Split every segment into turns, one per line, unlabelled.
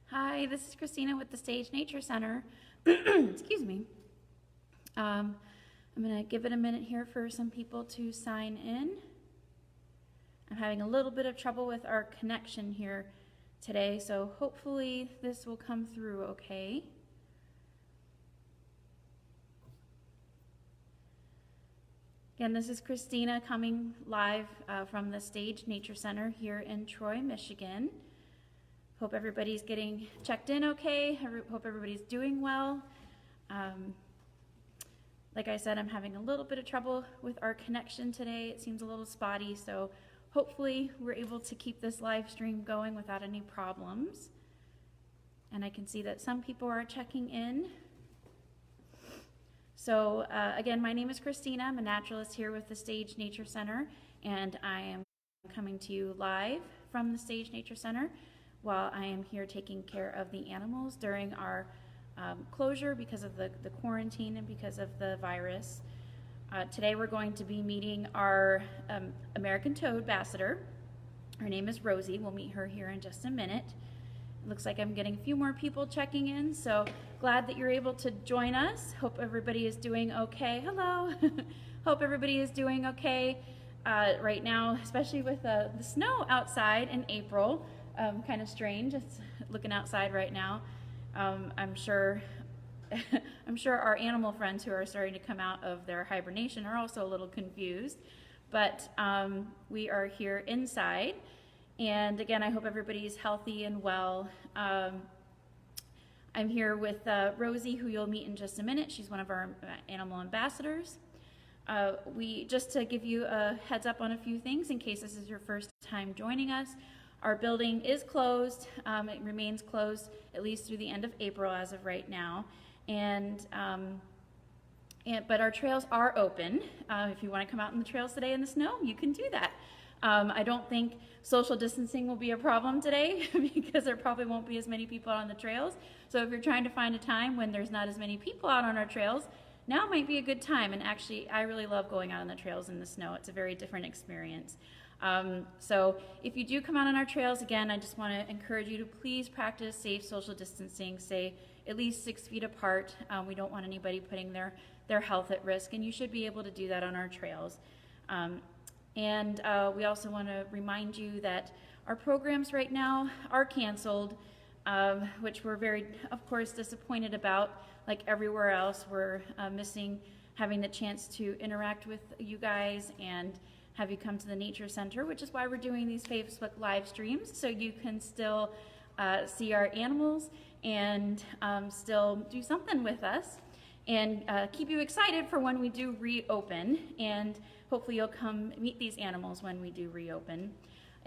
Hi, this is Christina with the Stage Nature Center. Excuse me. I'm going to give it a minute here for some people to sign in. I'm having a little bit of trouble with our connection here today, so hopefully this will come through okay. Again, this is Christina coming live from the Stage Nature Center here in Troy, Michigan. Hope everybody's getting checked in okay. Hope everybody's doing well. Like I said, I'm having a little bit of trouble with our connection today. It seems a little spotty, so hopefully we're able to keep this live stream going without any problems. And I can see that some people are checking in. So again, my name is Christina. I'm a naturalist here with the Stage Nature Center, and I am coming to you live from the Stage Nature Center while I am here taking care of the animals during our closure because of the quarantine and because of the virus. Today we're going to be meeting our American Toad ambassador. Her name is Rosie. We'll meet her here in just a minute. It looks like I'm getting a few more people checking in, so glad that you're able to join us. Hope everybody is doing okay. Hello. Hope everybody is doing okay right now, especially with the snow outside in April. Kind of strange. It's looking outside right now. I'm sure our animal friends who are starting to come out of their hibernation are also a little confused, but we are here inside. And again, I hope everybody's healthy and well. I'm here with Rosie, who you'll meet in just a minute. She's one of our animal ambassadors. Just to give you a heads up on a few things in case this is your first time joining us, our building is closed. It remains closed at least through the end of April as of right now. But our trails are open. If you want to come out on the trails today in the snow, you can do that. I don't think social distancing will be a problem today because there probably won't be as many people out on the trails. So if you're trying to find a time when there's not as many people out on our trails, now might be a good time. And actually, I really love going out on the trails in the snow. It's a very different experience. So if you do come out on our trails, again, I just want to encourage you to please practice safe social distancing, stay at least 6 feet apart. We don't want anybody putting their health at risk, and you should be able to do that on our trails. And we also want to remind you that our programs right now are canceled, which we're very, of course, disappointed about. Like everywhere else, we're missing having the chance to interact with you guys and have you come to the Nature Center, which is why we're doing these Facebook live streams, so you can still see our animals and still do something with us and keep you excited for when we do reopen, and hopefully you'll come meet these animals when we do reopen.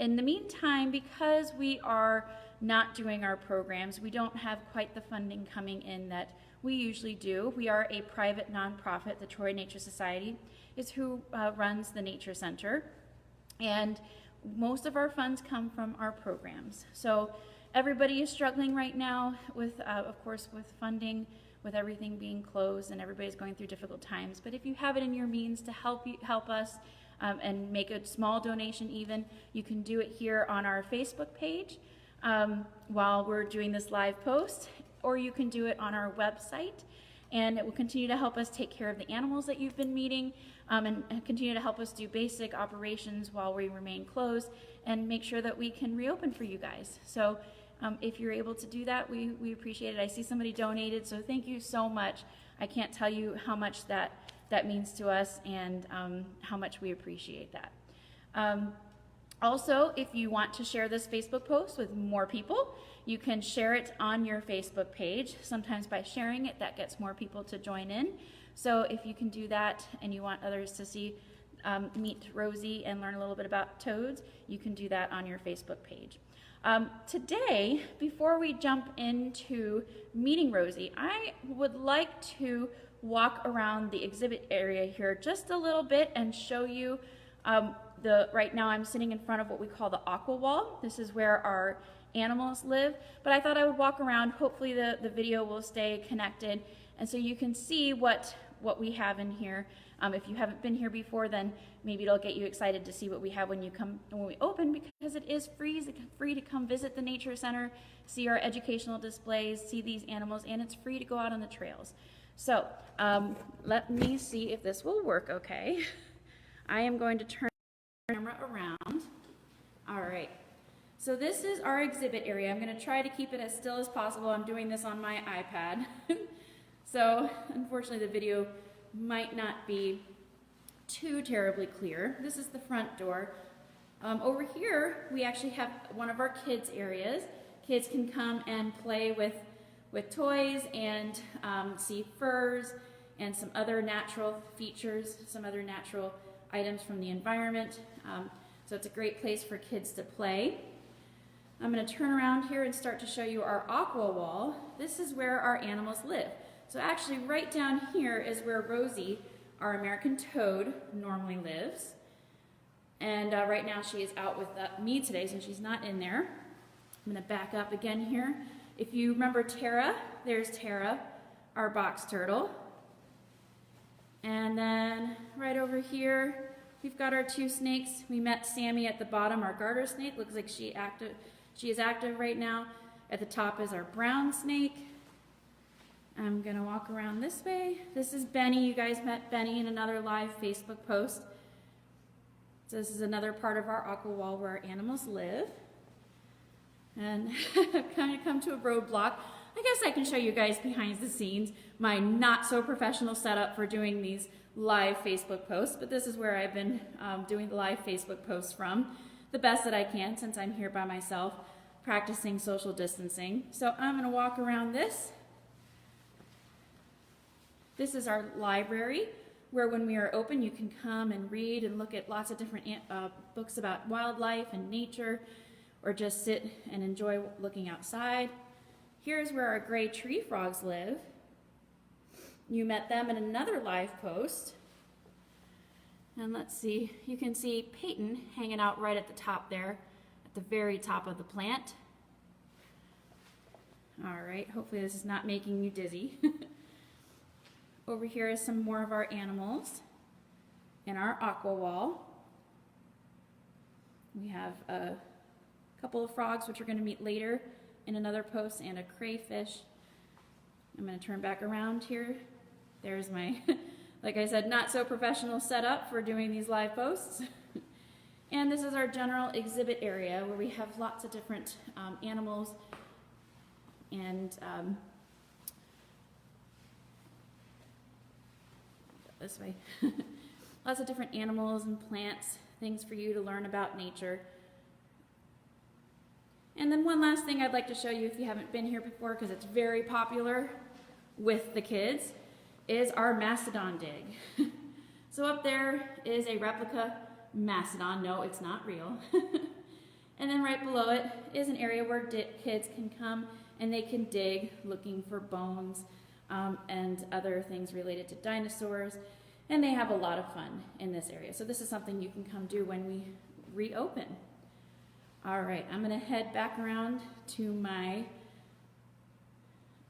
In the meantime, because we are not doing our programs, we don't have quite the funding coming in that we usually do. We are a private nonprofit. The Troy Nature Society is who runs the Nature Center, and most of our funds come from our programs. So everybody is struggling right now with, of course, with funding, with everything being closed, and everybody's going through difficult times. But if you have it in your means to help us and make a small donation even, you can do it here on our Facebook page while we're doing this live post, or you can do it on our website, and it will continue to help us take care of the animals that you've been meeting and continue to help us do basic operations while we remain closed and make sure that we can reopen for you guys. So if you're able to do that, we appreciate it. I see somebody donated, so thank you so much. I can't tell you how much that means to us and how much we appreciate that. Also, if you want to share this Facebook post with more people, you can share it on your Facebook page. Sometimes by sharing it, that gets more people to join in. So if you can do that and you want others to see, meet Rosie and learn a little bit about toads, you can do that on your Facebook page. Today, before we jump into meeting Rosie, I would like to walk around the exhibit area here just a little bit and show you right now I'm sitting in front of what we call the aqua wall. This is where our animals live, but I thought I would walk around. Hopefully the video will stay connected, and so you can see what we have in here. If you haven't been here before, then maybe it'll get you excited to see what we have when we open, because it is free to come visit the Nature Center, see our educational displays, see these animals, and it's free to go out on the trails. So let me see if this will work okay. I am going to turn the camera around. All right. So this is our exhibit area. I'm going to try to keep it as still as possible. I'm doing this on my iPad. So unfortunately the video might not be too terribly clear. This is the front door. Over here we actually have one of our kids areas. Kids can come and play with toys and see furs and some other natural features, some other natural items from the environment. So it's a great place for kids to play. I'm going to turn around here and start to show you our aqua wall. This is where our animals live. So actually right down here is where Rosie, our American toad, normally lives. And right now she is out with me today, so she's not in there. I'm going to back up again here. If you remember Tara, there's Tara, our box turtle. And then right over here, we've got our two snakes. We met Sammy at the bottom, our garter snake. Looks like she is active right now. At the top is our brown snake. I'm gonna walk around this way. This is Benny. You guys met Benny in another live Facebook post. So this is another part of our aqua wall where our animals live. And kind of come to a roadblock. I guess I can show you guys behind the scenes my not so professional setup for doing these live Facebook posts, but this is where I've been doing the live Facebook posts from, the best that I can since I'm here by myself practicing social distancing. So I'm gonna walk around this. This is our library, where when we are open you can come and read and look at lots of different books about wildlife and nature, or just sit and enjoy looking outside. Here's where our gray tree frogs live. You met them in another live post. And let's see, you can see Peyton hanging out right at the top there, at the very top of the plant. All right, hopefully this is not making you dizzy. Over here is some more of our animals in our aqua wall. We have a couple of frogs, which we're going to meet later in another post, and a crayfish. I'm going to turn back around here. There's my, like I said, not so professional setup for doing these live posts. And this is our general exhibit area where we have lots of different animals and this way. Lots of different animals and plants, things for you to learn about nature. And then one last thing I'd like to show you if you haven't been here before, because it's very popular with the kids, is our mastodon dig. So up there is a replica mastodon. No, it's not real. And then right below it is an area where kids can come and they can dig looking for bones and other things related to dinosaurs. And they have a lot of fun in this area. So this is something you can come do when we reopen. All right, I'm gonna head back around to my,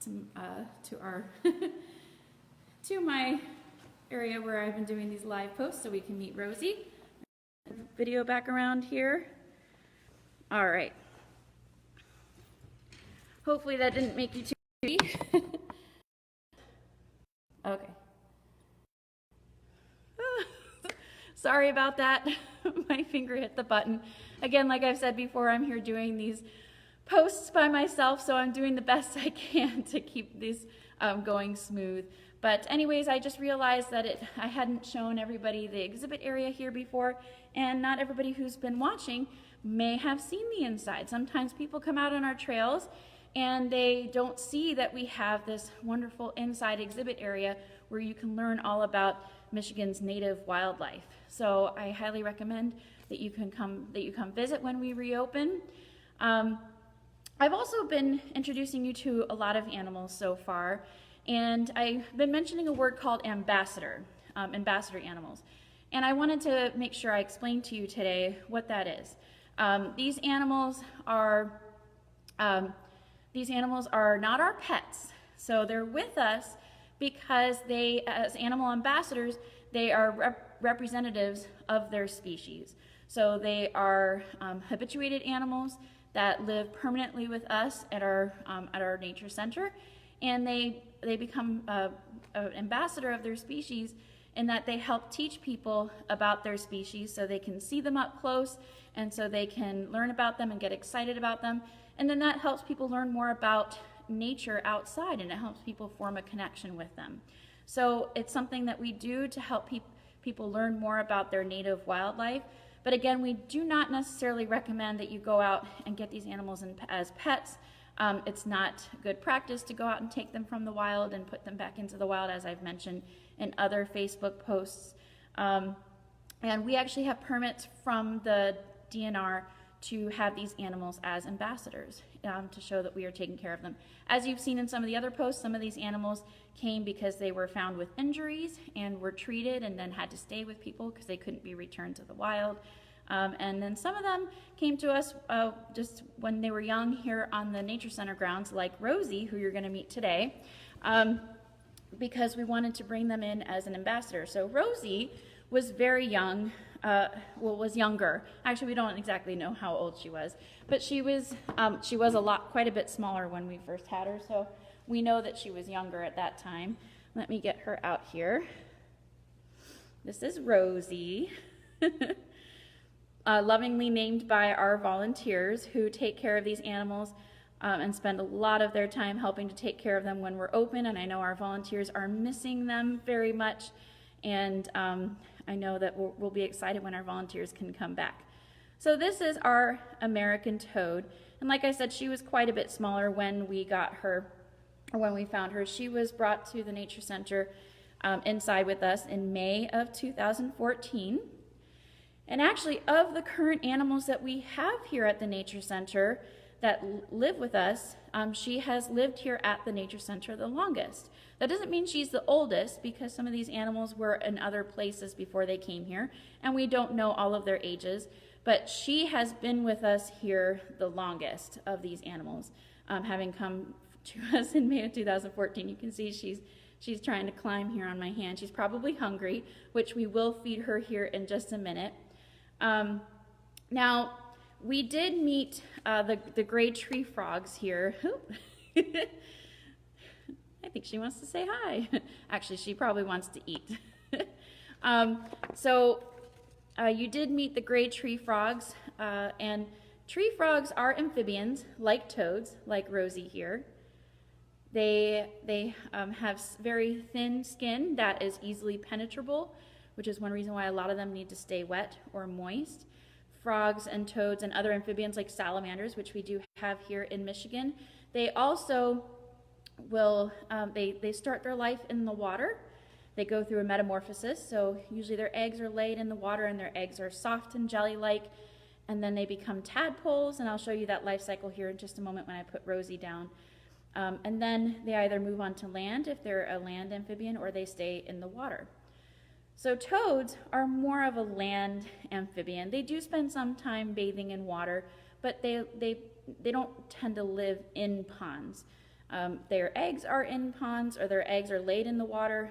to my area where I've been doing these live posts so we can meet Rosie. Video back around here. All right. Hopefully that didn't make you too happy. Okay. Sorry about that. My finger hit the button. Again, like I've said before, I'm here doing these posts by myself, so I'm doing the best I can to keep these going smooth. But anyways, I just realized that I hadn't shown everybody the exhibit area here before, and not everybody who's been watching may have seen the inside. Sometimes people come out on our trails and they don't see that we have this wonderful inside exhibit area where you can learn all about Michigan's native wildlife. So I highly recommend that you come visit when we reopen. I've also been introducing you to a lot of animals so far, and I've been mentioning a word called ambassador animals. And I wanted to make sure I explained to you today what that is. These animals are not our pets. So they're with us because they, as animal ambassadors, they are representatives of their species. So they are habituated animals that live permanently with us at our nature center, and they become an ambassador of their species in that they help teach people about their species so they can see them up close, and so they can learn about them and get excited about them. And then that helps people learn more about nature outside, and it helps people form a connection with them. So it's something that we do to help people learn more about their native wildlife. But again, we do not necessarily recommend that you go out and get these animals as pets. It's not good practice to go out and take them from the wild and put them back into the wild, as I've mentioned in other Facebook posts. And we actually have permits from the DNR to have these animals as ambassadors to show that we are taking care of them. As you've seen in some of the other posts, some of these animals came because they were found with injuries and were treated and then had to stay with people because they couldn't be returned to the wild. And then some of them came to us just when they were young here on the Nature Center grounds, like Rosie, who you're going to meet today, because we wanted to bring them in as an ambassador. So Rosie was very young, was younger. Actually, we don't exactly know how old she was, but she was quite a bit smaller when we first had her, so we know that she was younger at that time. Let me get her out here. This is Rosie. Lovingly named by our volunteers who take care of these animals and spend a lot of their time helping to take care of them when we're open. And I know our volunteers are missing them very much. And I know that we'll be excited when our volunteers can come back. So this is our American toad. And like I said, she was quite a bit smaller when we got her, or when we found her. She was brought to the Nature Center inside with us in May of 2014. And actually, of the current animals that we have here at the Nature Center that live with us, she has lived here at the Nature Center the longest. That doesn't mean she's the oldest, because some of these animals were in other places before they came here, and we don't know all of their ages, but she has been with us here the longest of these animals, having come to us in May of 2014. You can see she's trying to climb here on my hand. She's probably hungry, which we will feed her here in just a minute. Now, we did meet the gray tree frogs here. I think she wants to say hi. Actually, she probably wants to eat. You did meet the gray tree frogs, and tree frogs are amphibians, like toads, like Rosie here. They have very thin skin that is easily penetrable, which is one reason why a lot of them need to stay wet or moist. Frogs and toads and other amphibians like salamanders, which we do have here in Michigan, they also will, they start their life in the water. They go through a metamorphosis, so usually their eggs are laid in the water and their eggs are soft and jelly-like, and then they become tadpoles, and I'll show you that life cycle here in just a moment when I put Rosie down. And then they either move on to land if they're a land amphibian, or they stay in the water. So toads are more of a land amphibian. They do spend some time bathing in water, but they don't tend to live in ponds. Their eggs are in ponds, or their eggs are laid in the water,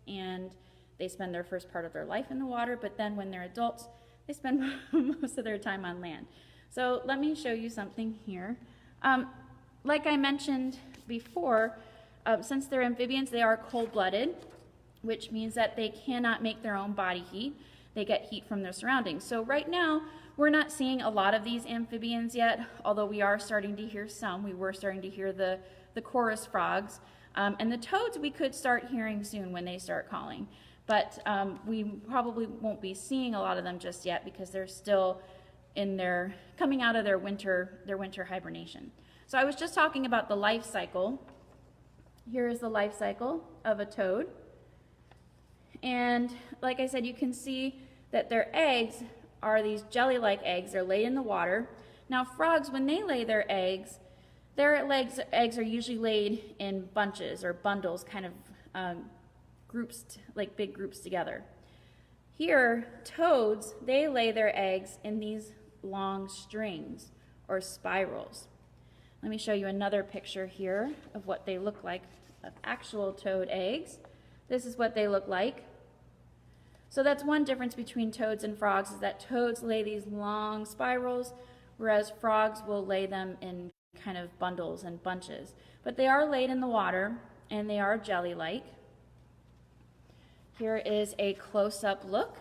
and they spend their first part of their life in the water, but then when they're adults, they spend most of their time on land. So let me show you something here. Like I mentioned before, since they're amphibians, they are cold-blooded, which means that they cannot make their own body heat. They get heat from their surroundings. So right now, we're not seeing a lot of these amphibians yet, although we are starting to hear some. We were starting to hear the chorus frogs. And the toads we could start hearing soon when they start calling. But we probably won't be seeing a lot of them just yet because they're still coming out of their winter hibernation. So I was just talking about the life cycle. Here is the life cycle of a toad. And like I said, you can see that their eggs are these jelly-like eggs. They're laid in the water. Now frogs, when they lay their eggs are usually laid in bunches or bundles, kind of groups, like big groups together. Here, toads, they lay their eggs in these long strings or spirals. Let me show you another picture here of what they look like, of actual toad eggs. This is what they look like. So that's one difference between toads and frogs, is that toads lay these long spirals, whereas frogs will lay them in kind of bundles and bunches. But they are laid in the water, and they are jelly-like. Here is a close-up look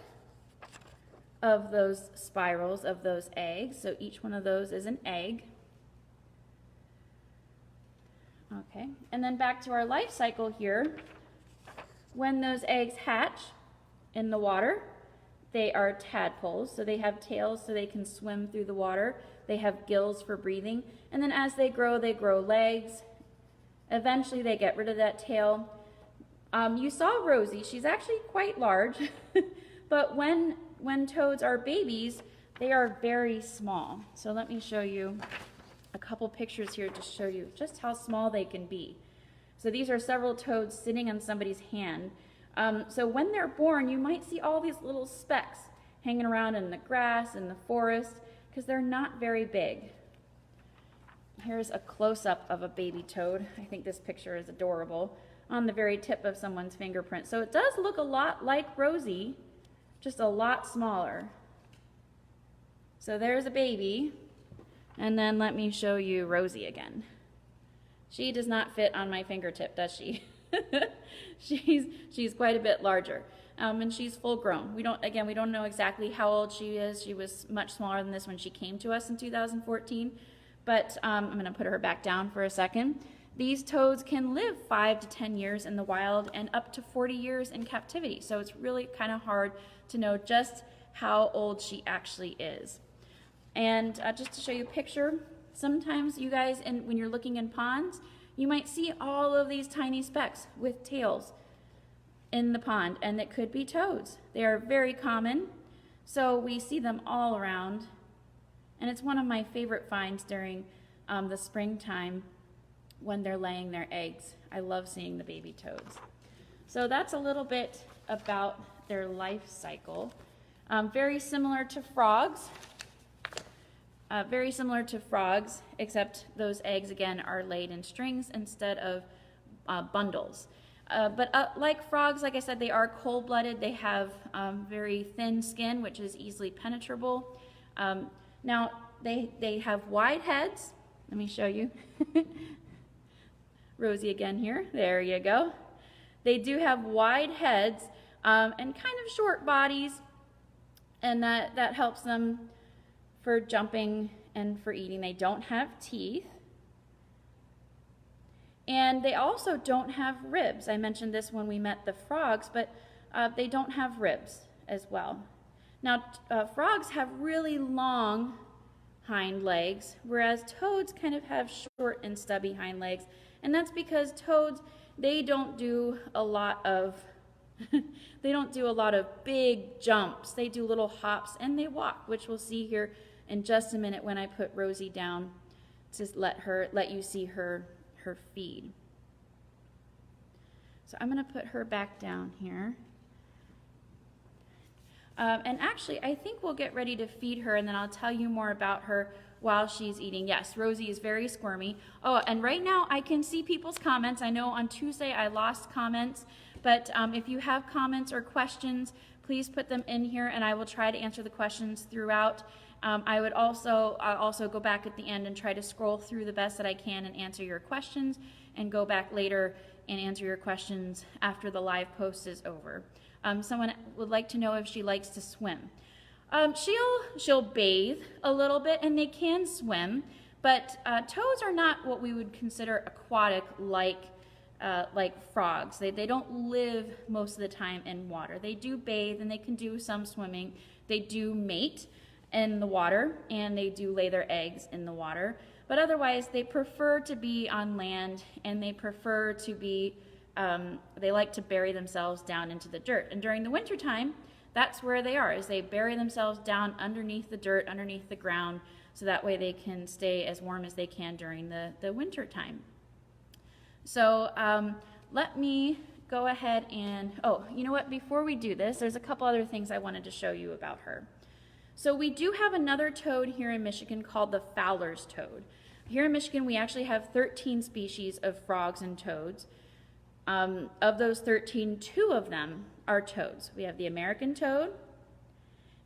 of those spirals, of those eggs. So each one of those is an egg. Okay, and then back to our life cycle here. When those eggs hatch in the water, they are tadpoles, so they have tails so they can swim through the water. They have gills for breathing, and then as they grow legs. Eventually they get rid of that tail. You saw Rosie, she's actually quite large, but when toads are babies, they are very small. So let me show you a couple pictures here to show you just how small they can be. So these are several toads sitting on somebody's hand. So when they're born, you might see all these little specks hanging around in the grass, in the forest, because they're not very big. Here's a close-up of a baby toad. I think this picture is adorable, on the very tip of someone's fingerprint. So it does look a lot like Rosie, just a lot smaller. So there's a baby, and then let me show you Rosie again. She does not fit on my fingertip, does she? She's quite a bit larger, and she's full grown. We don't know exactly how old she is. She was much smaller than this when she came to us in 2014, but I'm going to put her back down for a second. These toads can live 5 to 10 years in the wild and up to 40 years in captivity, so it's really kind of hard to know just how old she actually is. And just to show you a picture, sometimes you guys, when you're looking in ponds, you might see all of these tiny specks with tails in the pond, and it could be toads. They are very common, so we see them all around, and it's one of my favorite finds during the springtime when they're laying their eggs. I love seeing the baby toads. So that's a little bit about their life cycle. Very similar to frogs. Except those eggs, again, are laid in strings instead of bundles. But like frogs, like I said, they are cold-blooded. They have very thin skin, which is easily penetrable. Now, they have wide heads. Let me show you. Rosie again here. There you go. They do have wide heads and kind of short bodies, and that helps them for jumping and for eating. They don't have teeth. And they also don't have ribs. I mentioned this when we met the frogs, but they don't have ribs as well. Now, frogs have really long hind legs, whereas toads kind of have short and stubby hind legs. And that's because toads, they don't do a lot of big jumps. They do little hops and they walk, which we'll see here in just a minute when I put Rosie down to let you see her feed. So I'm going to put her back down here. And actually, I think we'll get ready to feed her, and then I'll tell you more about her while she's eating. Yes, Rosie is very squirmy. Oh, and right now I can see people's comments. I know on Tuesday I lost comments, but if you have comments or questions, please put them in here, and I will try to answer the questions throughout. I'll also go back at the end and try to scroll through the best that I can and answer your questions, and go back later and answer your questions after the live post is over. Someone would like to know if she likes to swim. She'll bathe a little bit, and they can swim, but toads are not what we would consider aquatic like frogs. They don't live most of the time in water. They do bathe, and they can do some swimming. They do mate in the water, and they do lay their eggs in the water, but otherwise they prefer to be on land, and they prefer to be they like to bury themselves down into the dirt. And during the wintertime, that's where they are, is they bury themselves down underneath the dirt, underneath the ground, so that way they can stay as warm as they can during the winter time. So let me go ahead and, oh, you know what, before we do this, there's a couple other things I wanted to show you about her. So we do have another toad here in Michigan called the Fowler's toad. Here in Michigan, we actually have 13 species of frogs and toads. Of those 13, 2 of them are toads. We have the American toad,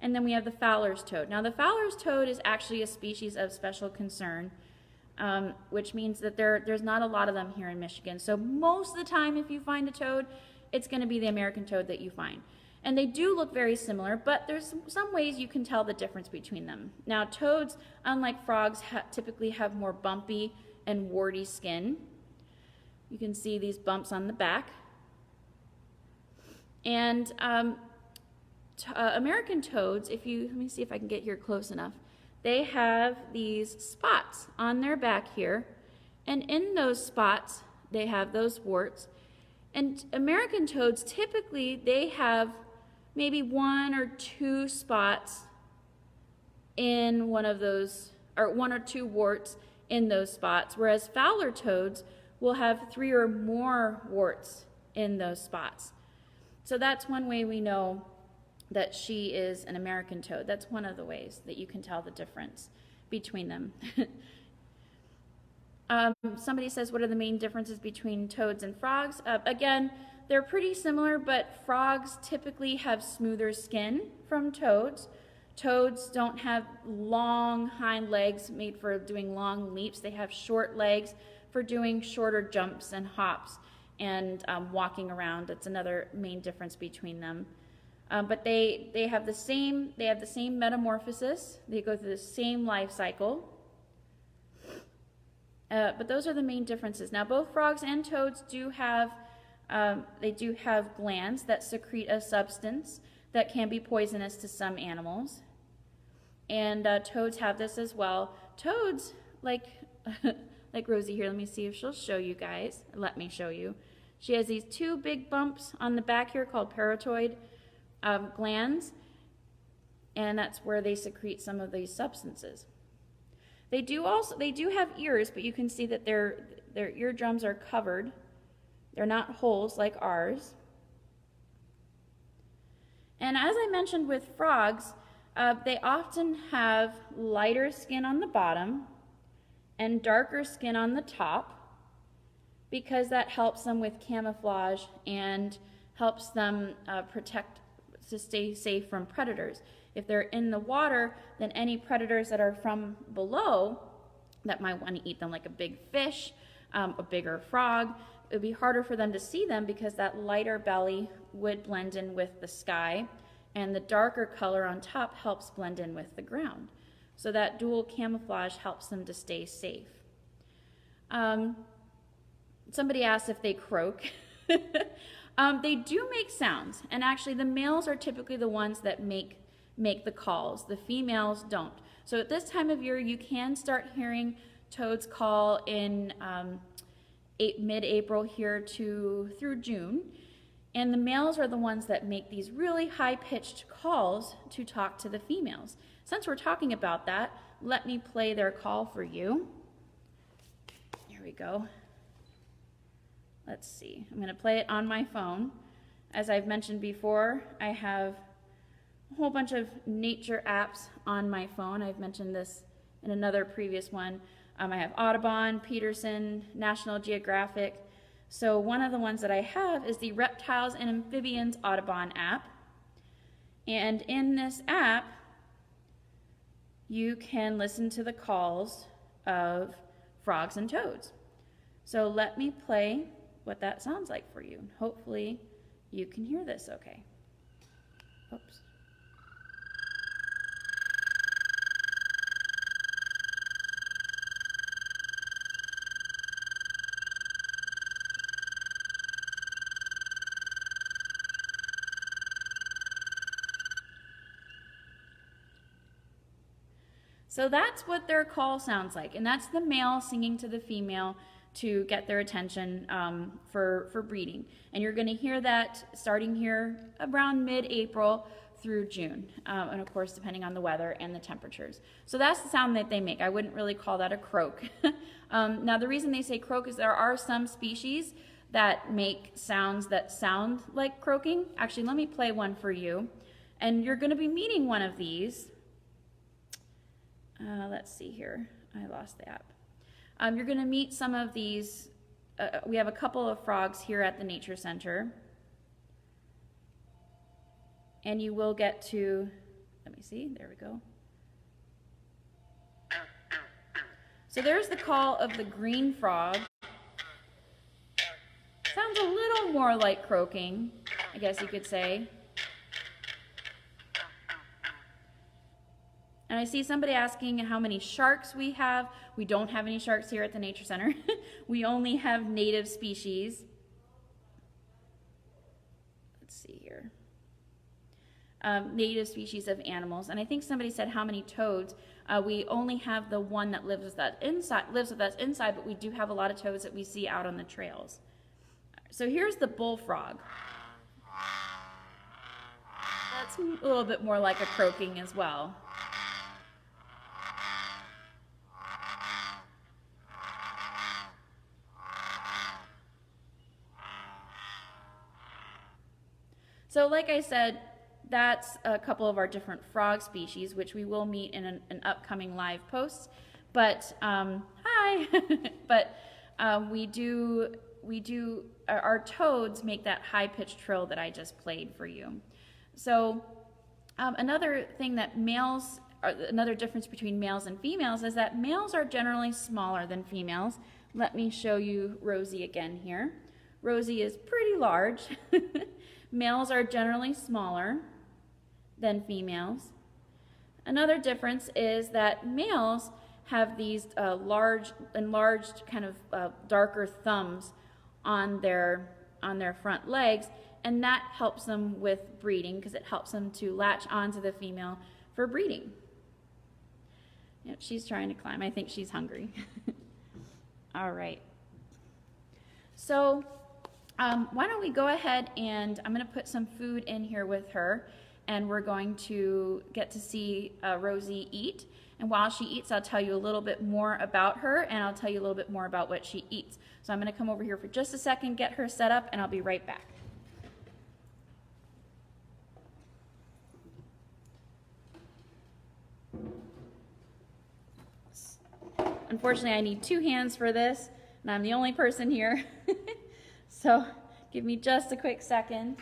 and then we have the Fowler's toad. Now, the Fowler's toad is actually a species of special concern, which means that there's not a lot of them here in Michigan. So most of the time, if you find a toad, it's going to be the American toad that you find. And they do look very similar, but there's some ways you can tell the difference between them. Now, toads, unlike frogs, typically have more bumpy and warty skin. You can see these bumps on the back. And American toads, let me see if I can get here close enough. They have these spots on their back here, and in those spots, they have those warts. And American toads, typically, they have maybe 1 or 2 spots in one of those, or 1 or 2 warts in those spots, whereas Fowler toads will have 3 or more warts in those spots. So that's one way we know that she is an American toad. That's one of the ways that you can tell the difference between them. Somebody says, what are the main differences between toads and frogs? Again, they're pretty similar, but frogs typically have smoother skin from toads. Toads don't have long hind legs made for doing long leaps. They have short legs for doing shorter jumps and hops and walking around. That's another main difference between them. But they have the same metamorphosis. They go through the same life cycle. But those are the main differences. Now, both frogs and toads do have glands that secrete a substance that can be poisonous to some animals. And toads have this as well. Toads, like Rosie here, let me see if she'll show you guys. Let me show you. She has these 2 big bumps on the back here called parotoid glands, and that's where they secrete some of these substances. They do have ears, but you can see that their eardrums are covered. They're not holes like ours. And as I mentioned with frogs, they often have lighter skin on the bottom and darker skin on the top, because that helps them with camouflage and helps them to stay safe from predators. If they're in the water, then any predators that are from below that might want to eat them, like a big fish, a bigger frog, it would be harder for them to see them because that lighter belly would blend in with the sky, and the darker color on top helps blend in with the ground. So that dual camouflage helps them to stay safe. Somebody asked if they croak. They do make sounds, and actually the males are typically the ones that make the calls. The females don't. So at this time of year, you can start hearing toads call in mid-April here through June, and the males are the ones that make these really high-pitched calls to talk to the females. Since we're talking about that, let me play their call for you. Here we go. Let's see. I'm going to play it on my phone. As I've mentioned before, I have a whole bunch of nature apps on my phone. I've mentioned this in another previous one. I have Audubon, Peterson, National Geographic. So one of the ones that I have is the Reptiles and Amphibians Audubon app. And in this app, you can listen to the calls of frogs and toads. So let me play what that sounds like for you. Hopefully you can hear this okay. Oops. So that's what their call sounds like, and that's the male singing to the female to get their attention for breeding. And you're going to hear that starting here around mid-April through June, and of course depending on the weather and the temperatures. So that's the sound that they make. I wouldn't really call that a croak. Now the reason they say croak is there are some species that make sounds that sound like croaking. Actually, let me play one for you, and you're going to be meeting one of these. Let's see here. I lost the app. You're going to meet some of these. We have a couple of frogs here at the Nature Center. and you will get to, let me see, there we go. So there's the call of the green frog. Sounds a little more like croaking, I guess you could say. And I see somebody asking how many sharks we have. We don't have any sharks here at the Nature Center. We only have native species. Let's see here. Native species of animals. And I think somebody said how many toads. We only have the one that lives with us inside, but we do have a lot of toads that we see out on the trails. So here's the bullfrog. That's a little bit more like a croaking as well. So like I said, that's a couple of our different frog species, which we will meet in an upcoming live post. But, hi! But our toads make that high-pitched trill that I just played for you. So another thing that another difference between males and females is that males are generally smaller than females. Let me show you Rosie again here. Rosie is pretty large. Males are generally smaller than females. Another difference is that males have these enlarged kind of darker thumbs on their front legs, and that helps them with breeding because it helps them to latch onto the female for breeding. Yep, she's trying to climb. I think she's hungry. All right. So why don't we go ahead and I'm going to put some food in here with her, and we're going to get to see Rosie eat. And while she eats, I'll tell you a little bit more about her, and I'll tell you a little bit more about what she eats. So I'm going to come over here for just a second, get her set up, and I'll be right back. Unfortunately, I need 2 hands for this, and I'm the only person here. So give me just a quick second.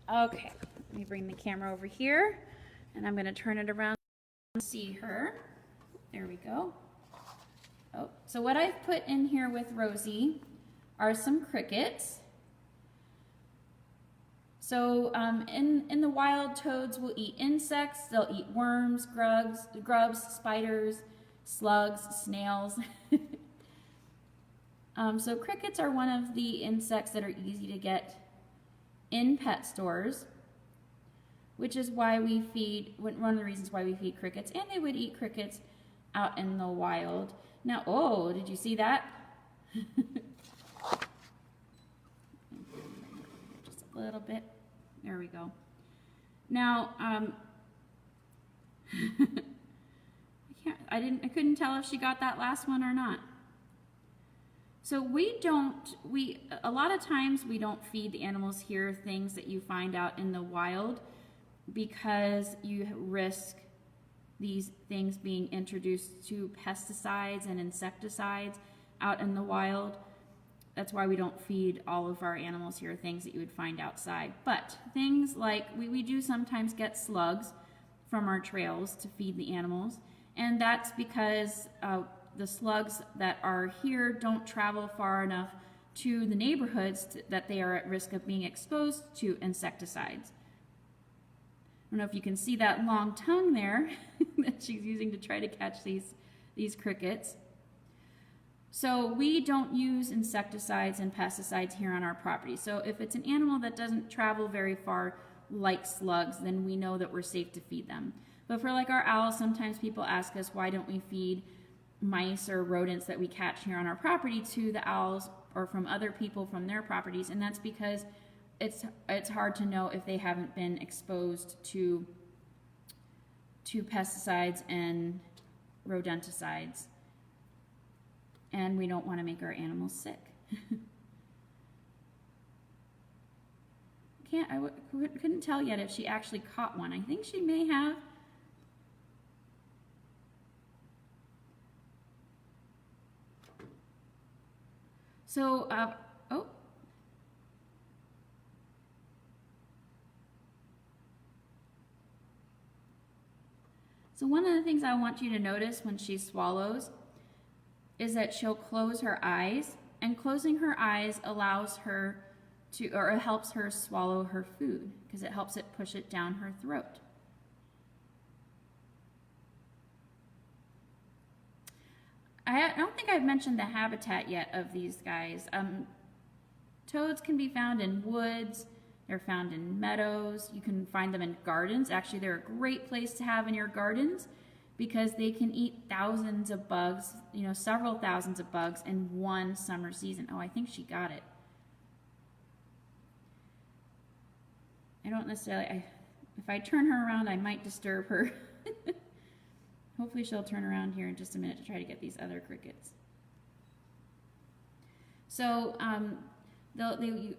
Okay, let me bring the camera over here, and I'm going to turn it around and see her. There we go. Oh, so what I've put in here with Rosie are some crickets. So in the wild, toads will eat insects. They'll eat worms, grubs, spiders, slugs, snails. So crickets are one of the insects that are easy to get in pet stores, which is why we feed, one of the reasons why we feed crickets, and they would eat crickets out in the wild. Now, oh, did you see that? Just a little bit. There we go. Now, I couldn't tell if she got that last one or not. So a lot of times we don't feed the animals here things that you find out in the wild because you risk these things being introduced to pesticides and insecticides out in the wild. That's why we don't feed all of our animals here things that you would find outside. But things like, we do sometimes get slugs from our trails to feed the animals, and that's because the slugs that are here don't travel far enough to the neighborhoods that they are at risk of being exposed to insecticides. I don't know if you can see that long tongue there that she's using to try to catch these crickets. So we don't use insecticides and pesticides here on our property. So if it's an animal that doesn't travel very far, like slugs, then we know that we're safe to feed them. But for like our owls, sometimes people ask us, why don't we feed mice or rodents that we catch here on our property to the owls or from other people from their properties? And that's because it's hard to know if they haven't been exposed to pesticides and rodenticides and we don't want to make our animals sick. Couldn't tell yet if she actually caught one. I think she may have. So, oh. So one of the things I want you to notice when she swallows is that she'll close her eyes, and closing her eyes allows her to, or it helps her swallow her food because it helps it push it down her throat. I don't think I've mentioned the habitat yet of these guys. Toads can be found in woods, they're found in meadows, you can find them in gardens. Actually, they're a great place to have in your gardens because they can eat thousands of bugs, you know, several thousands of bugs in one summer season. Oh, I think she got it. I don't necessarily, if I turn her around, I might disturb her. Hopefully she'll turn around here in just a minute to try to get these other crickets. So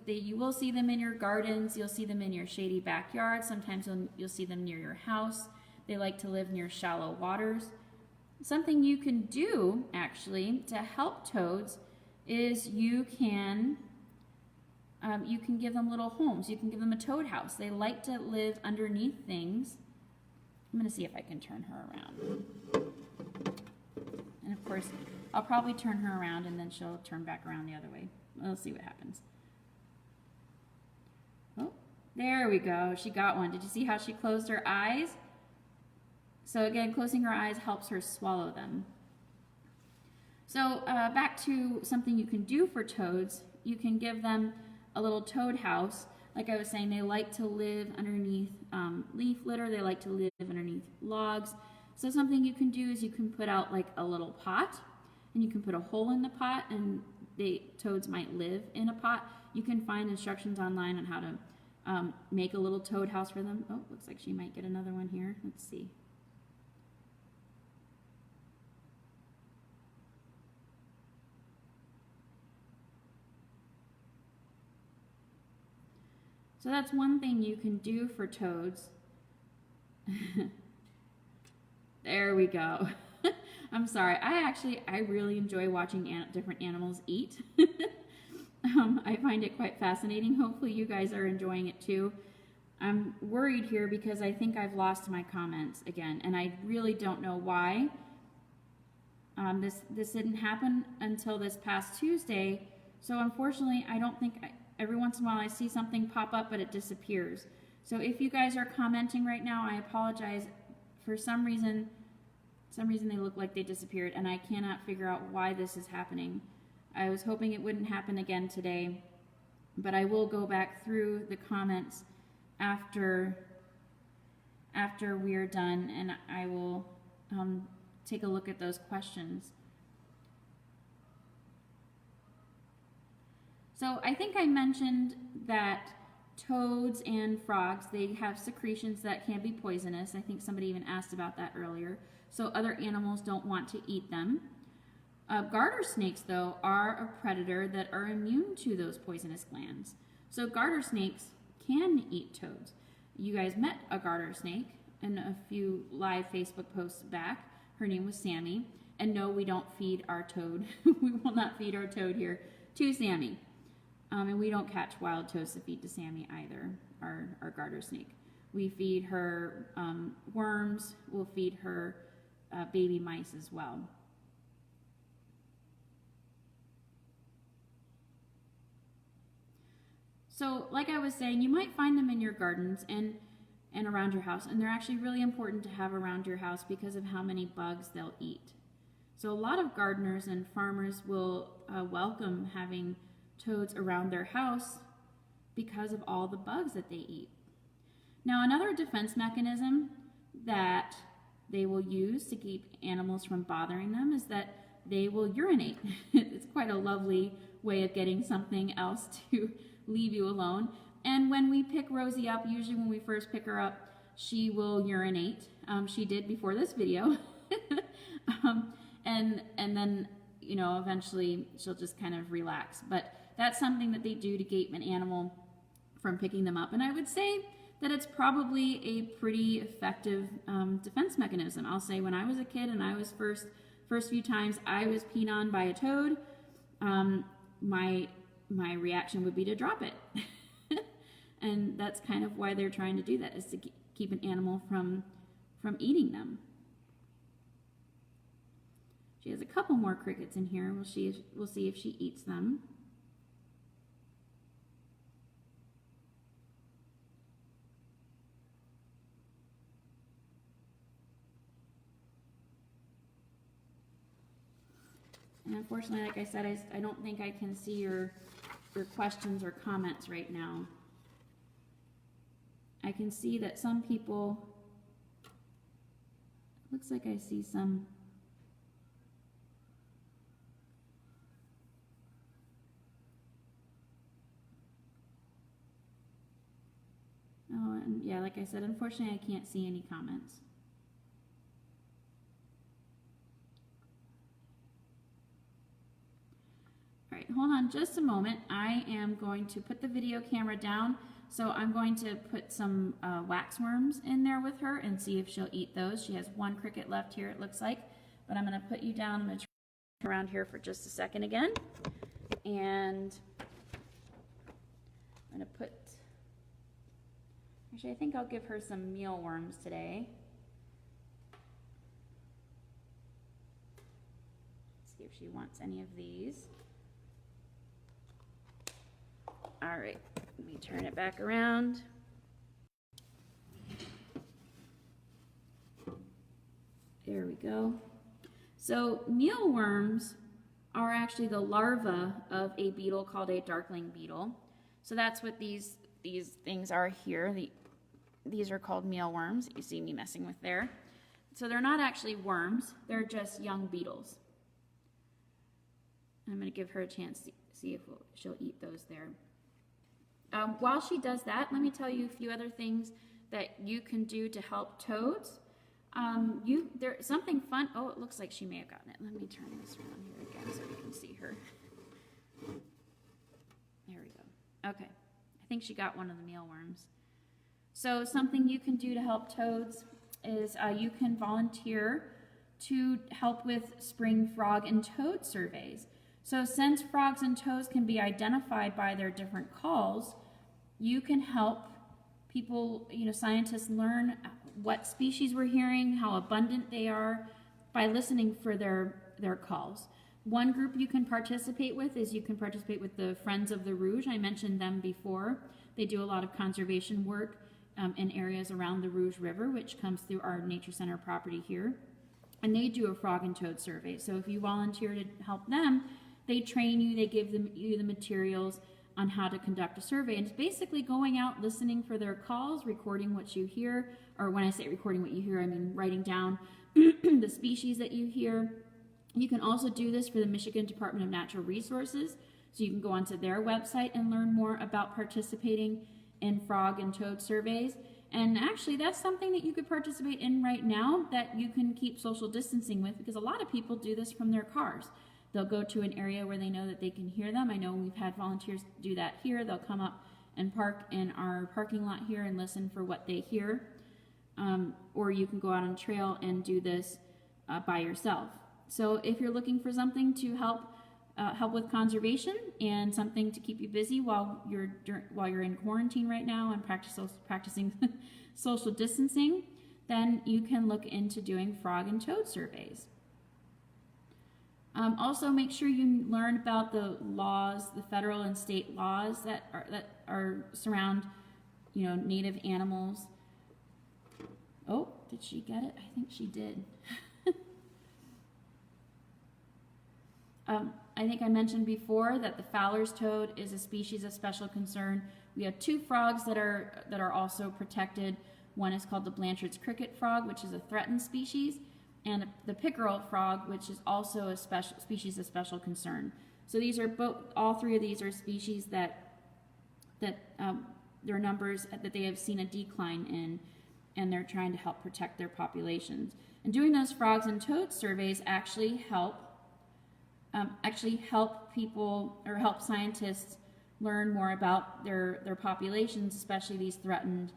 you will see them in your gardens. You'll see them in your shady backyard. Sometimes you'll see them near your house. They like to live near shallow waters. Something you can do, actually, to help toads is you can give them little homes. You can give them a toad house. They like to live underneath things. I'm going to see if I can turn her around. And of course, I'll probably turn her around and then she'll turn back around the other way. We'll see what happens. Oh, there we go. She got one. Did you see how she closed her eyes? So again, closing her eyes helps her swallow them. So back to something you can do for toads. You can give them a little toad house. Like I was saying, they like to live underneath leaf litter. They like to live underneath logs. So something you can do is you can put out like a little pot, and you can put a hole in the pot, and toads might live in a pot. You can find instructions online on how to make a little toad house for them. Oh, looks like she might get another one here. Let's see. So that's one thing you can do for toads. There we go. I'm sorry. I really enjoy watching different animals eat. I find it quite fascinating. Hopefully you guys are enjoying it too. I'm worried here because I think I've lost my comments again, and I really don't know why. This didn't happen until this past Tuesday, so unfortunately I don't think every once in a while I see something pop up, but it disappears. So if you guys are commenting right now, I apologize. For some reason they look like they disappeared, and I cannot figure out why this is happening. I was hoping it wouldn't happen again today, but I will go back through the comments after we're done, and I will take a look at those questions. So I think I mentioned that toads and frogs, they have secretions that can be poisonous. I think somebody even asked about that earlier. So other animals don't want to eat them. Garter snakes, though, are a predator that are immune to those poisonous glands. So garter snakes can eat toads. You guys met a garter snake in a few live Facebook posts back. Her name was Sammy. And no, we don't feed our toad. We will not feed our toad here to Sammy. And we don't catch wild toads to feed to Sammy either, our garter snake. We feed her worms. We'll feed her baby mice as well. So like I was saying, you might find them in your gardens and around your house, and they're actually really important to have around your house because of how many bugs they'll eat. So a lot of gardeners and farmers will welcome having toads around their house because of all the bugs that they eat. Now, another defense mechanism that they will use to keep animals from bothering them is that they will urinate. It's quite a lovely way of getting something else to leave you alone. And when we pick Rosie up, usually when we first pick her up, she will urinate. She did before this video. And then you know, eventually she'll just kind of relax. But that's something that they do to keep an animal from picking them up. And I would say that it's probably a pretty effective defense mechanism. I'll say when I was a kid and I was first few times I was peed on by a toad, my reaction would be to drop it. And that's kind of why they're trying to do that, is to keep an animal from eating them. She has a couple more crickets in here. We'll see if she eats them. And unfortunately, like I said, I don't think I can see your questions or comments right now. I can see that some people, looks like I see some. Oh, and yeah, like I said, unfortunately, I can't see any comments. All right, hold on just a moment. I am going to put the video camera down. So I'm going to put some waxworms in there with her and see if she'll eat those. She has one cricket left here, it looks like. But I'm going to put you down. I'm going to turn around here for just a second again. And I'm going to put, actually I think I'll give her some mealworms today. Let's see if she wants any of these. All right. Let me turn it back around. There we go. So mealworms are actually the larva of a beetle called a darkling beetle. So that's what these things are here. These are called mealworms that you see me messing with there. So they're not actually worms, they're just young beetles. I'm going to give her a chance to see if she'll eat those there. While she does that, let me tell you a few other things that you can do to help toads. There's something fun. Oh, it looks like she may have gotten it. Let me turn this around here again so we can see her. There we go. Okay. I think she got one of the mealworms. So something you can do to help toads is you can volunteer to help with spring frog and toad surveys. So since frogs and toads can be identified by their different calls, you can help people, scientists learn what species we're hearing, how abundant they are by listening for their calls. One group you can participate with is the Friends of the Rouge. I mentioned them before. They do a lot of conservation work in areas around the Rouge River, which comes through our Nature Center property here. And they do a frog and toad survey. So if you volunteer to help them, they train you, they give you the materials on how to conduct a survey. And it's basically going out, listening for their calls, recording what you hear, or when I say recording what you hear, I mean writing down the species that you hear. You can also do this for the Michigan Department of Natural Resources. So you can go onto their website and learn more about participating in frog and toad surveys. And actually, that's something that you could participate in right now that you can keep social distancing with, because a lot of people do this from their cars. They'll go to an area where they know that they can hear them. I know we've had volunteers do that here. They'll come up and park in our parking lot here and listen for what they hear. Or you can go out on a trail and do this by yourself. So if you're looking for something to help with conservation and something to keep you busy while you're in quarantine right now and practicing social distancing, then you can look into doing frog and toad surveys. Also, make sure you learn about the laws, the federal and state laws that are surround, native animals. Oh, did she get it? I think she did. I think I mentioned before that the Fowler's toad is a species of special concern. We have two frogs that are also protected. One is called the Blanchard's cricket frog, which is a threatened species, and the pickerel frog, which is also a species of special concern. So these are all three of these are species that their numbers that they have seen a decline in, and they're trying to help protect their populations. And doing those frogs and toads surveys actually help actually help people or help scientists learn more about their populations, especially these threatened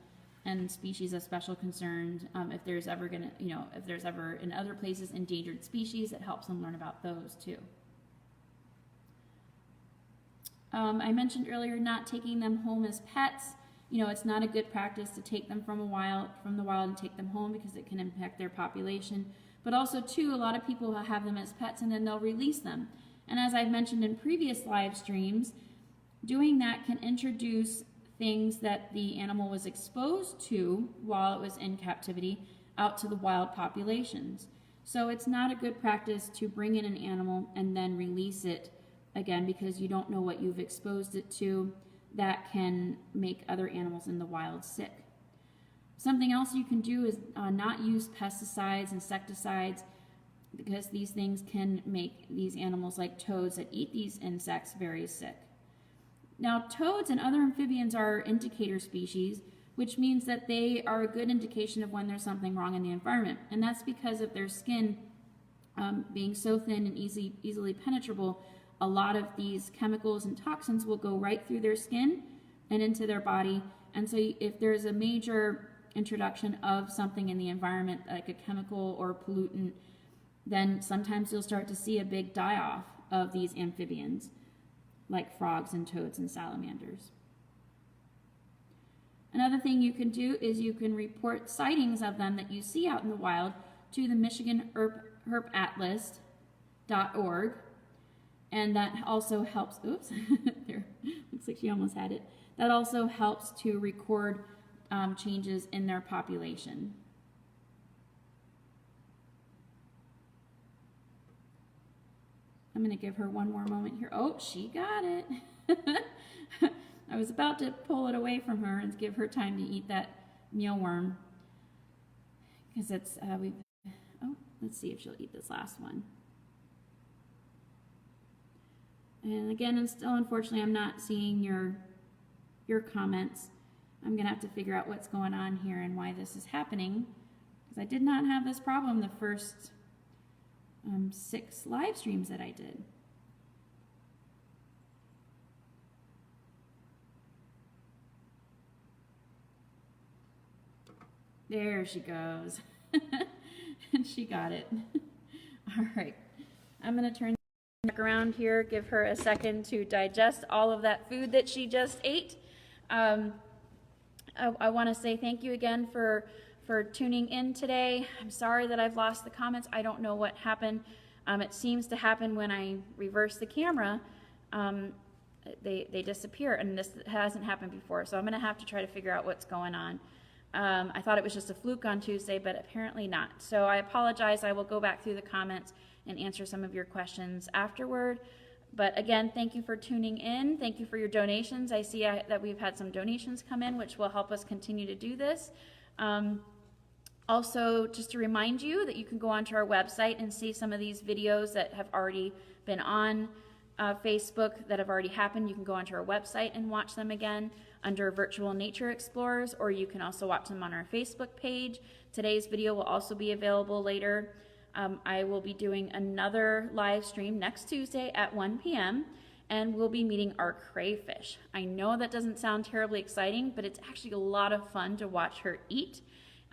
and species of special concern. If there's ever if there's ever in other places endangered species, it helps them learn about those too. I mentioned earlier not taking them home as pets. It's not a good practice to take them from the wild and take them home because it can impact their population. But also too, a lot of people will have them as pets and then they'll release them. And as I've mentioned in previous live streams, doing that can introduce things that the animal was exposed to while it was in captivity out to the wild populations. So it's not a good practice to bring in an animal and then release it again because you don't know what you've exposed it to. That can make other animals in the wild sick. Something else you can do is not use pesticides, insecticides, because these things can make these animals like toads that eat these insects very sick. Now, toads and other amphibians are indicator species, which means that they are a good indication of when there's something wrong in the environment. And that's because of their skin being so thin and easily penetrable. A lot of these chemicals and toxins will go right through their skin and into their body. And so if there's a major introduction of something in the environment, like a chemical or pollutant, then sometimes you'll start to see a big die-off of these amphibians, like frogs and toads and salamanders. Another thing you can do is you can report sightings of them that you see out in the wild to the Michigan herpatlas.org. And that also helps, oops, there, looks like she almost had it. That also helps to record changes in their population. I'm going to give her one more moment here. Oh, she got it. I was about to pull it away from her and give her time to eat that mealworm. Because it's, let's see if she'll eat this last one. And again, still unfortunately, I'm not seeing your comments. I'm going to have to figure out what's going on here and why this is happening. Because I did not have this problem the first 6 live streams that I did. There she goes. And she got it. All right. I'm going to turn back around here, give her a second to digest all of that food that she just ate. I want to say thank you again for tuning in today. I'm sorry that I've lost the comments. I don't know what happened. It seems to happen when I reverse the camera. They disappear, and this hasn't happened before, so I'm going to have to try to figure out what's going on. I thought it was just a fluke on Tuesday, but apparently not. So I apologize. I will go back through the comments and answer some of your questions afterward. But again, thank you for tuning in. Thank you for your donations. I see that we've had some donations come in, which will help us continue to do this. Also, just to remind you that you can go onto our website and see some of these videos that have already been on Facebook that have already happened. You can go onto our website and watch them again under Virtual Nature Explorers, or you can also watch them on our Facebook page. Today's video will also be available later. I will be doing another live stream next Tuesday at 1 p.m. and we'll be meeting our crayfish. I know that doesn't sound terribly exciting, but it's actually a lot of fun to watch her eat.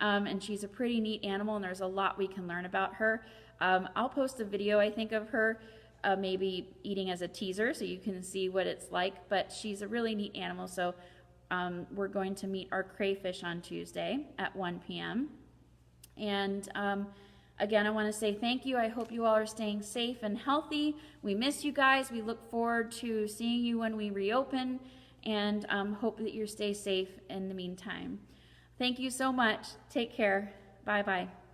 And she's a pretty neat animal, and there's a lot we can learn about her. I'll post a video, I think, of her maybe eating as a teaser so you can see what it's like, but she's a really neat animal. So we're going to meet our crayfish on Tuesday at 1 p.m. And again, I want to say thank you. I hope you all are staying safe and healthy. We miss you guys. We look forward to seeing you when we reopen, and hope that you stay safe in the meantime. Thank you so much. Take care. Bye-bye.